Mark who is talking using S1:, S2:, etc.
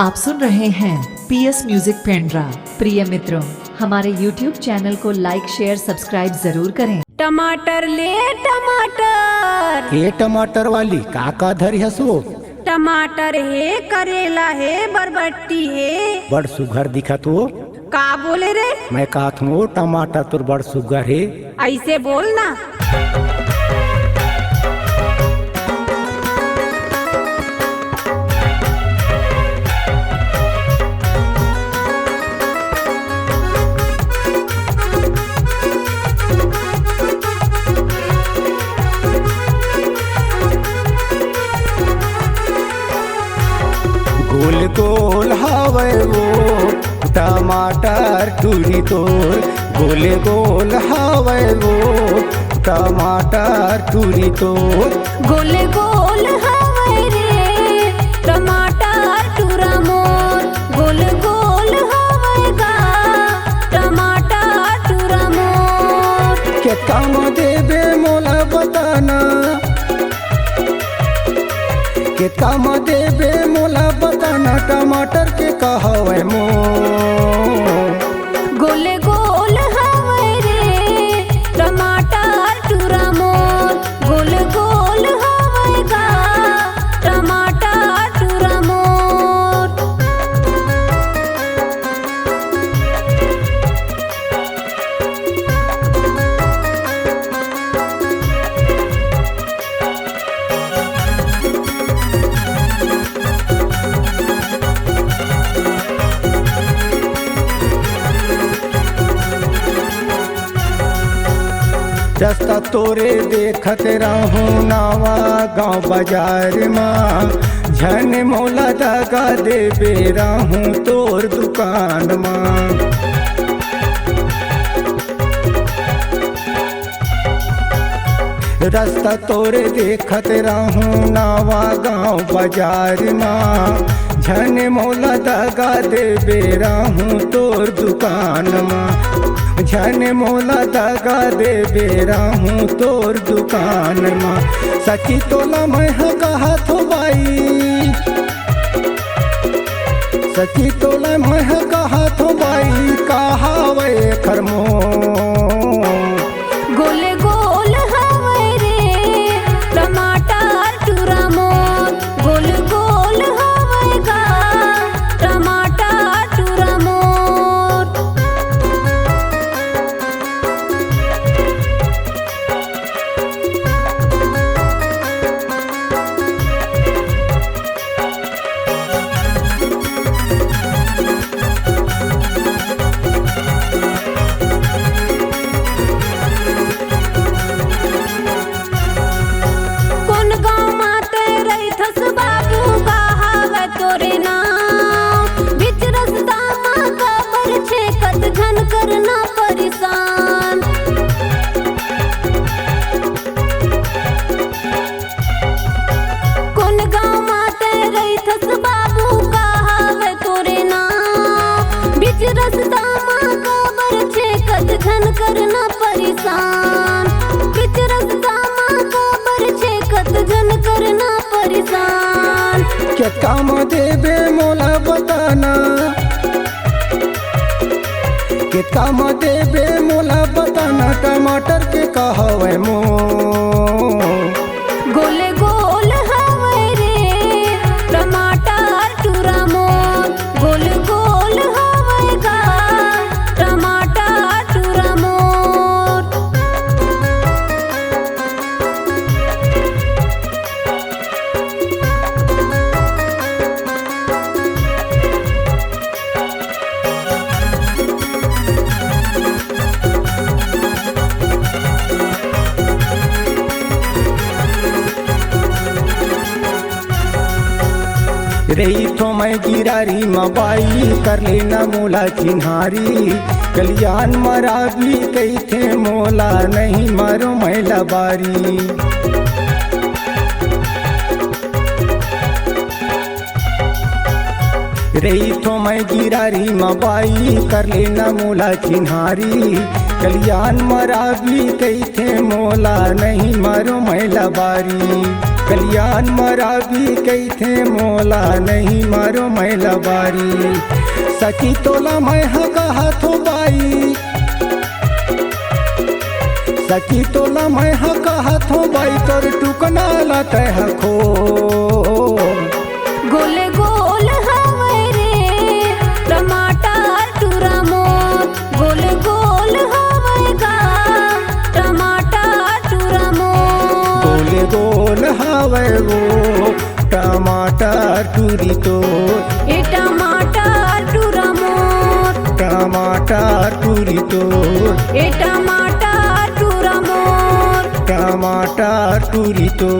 S1: आप सुन रहे हैं पीएस म्यूजिक पेंड्रा। प्रिय मित्रों, हमारे YouTube चैनल को लाइक शेयर सब्सक्राइब जरूर करें।
S2: टमाटर ले टमाटर,
S3: ये टमाटर वाली का धरी हसो।
S2: टमाटर है, करेला है, बरबट्टी है।
S3: बड़ सुघर दिखत हो।
S2: का बोले रे?
S3: मैं कहत हूँ टमाटर तो बड़ सुघर है।
S2: ऐसे बोलना।
S3: गोल गोल हवे वो टमाटर टूरी तोर, गोल गोल हवे वो टमाटर टूरी तोर।
S2: गोल गोल हवे रे टमाटर टूरा मोर, गोल गोल हवे गा टमाटर टूरा मोर।
S3: के काम देबे मोला बताना, के काम देबे मोला बताना, टमाटर के कहवे मोर।
S2: गोल गोल हवे रे टमाटर टूरा मोर, गोल गोल हवे गा टमाटर टूरा मोर।
S3: रास्ता तोरे देखत रहूं नावा गाँव बाजार माँ, झन मोला दगा देबे रहूं तोर दुकान माँ। रास्ता तोरे देखत रहूं नावा गाँव बाजार माँ, झन मोला दगा देबे रहूं तोर दुकान माँ। झन मोला दगा देबे रहूं तोर दुकान माँ। सची तोला मैं कहत हो बाई, सची तोला मैं कहत हो बाई, कहावे खरमो।
S2: गोल गोल हवे रे टमाटर टूरा मोर, गोल गोल हवे गा टमाटर टूरा मोर। करना परेशान कौन गाँव माते रही थस बाबू कहावे तोरे नाम, बीच रास्ता माँ कबर छे कद घन करना परेशान, बीच रास्ता माँ कबर छे कद घन करना परेशान।
S3: के काम देबे मोला बताना, के काम देबे मोला बताना, टमाटर के कहवे मोर।
S2: गोल गोल हवे रे टमाटर टूरा मोर, गोल गोल हवे गा टमाटर टूरा मोर।
S3: रही तो मैं गिरारी मबाई कर लेना मोला चिन्हारी, कल्याण मरा भी कही थे मोला नहीं मारो मैला बारी। रही तो मैं गिरारी मबाई कर लेना मोला चिन्हारी, कल्याण मरा भी कही थे मोला नहीं मारो मैला बारी। कल्याण मरा भी कही थे मोला नहीं मारो मैला बारी सखी तोला मैं कहा थो बाई सखी तोला मैं कहा थो बाई तोर टुकना लत खो
S2: गोल गोल हवे रे टमाटर टूरा मोर गोल गोल हवे गा टमाटर टूरा मोर
S3: गोल गोल हवे वो टमाटर टूरी तो
S2: ए टमाटर टूरा मोर
S3: टमाटर टूरी तो
S2: ए टमाटर टूरा मोर
S3: टमाटर टूरी तो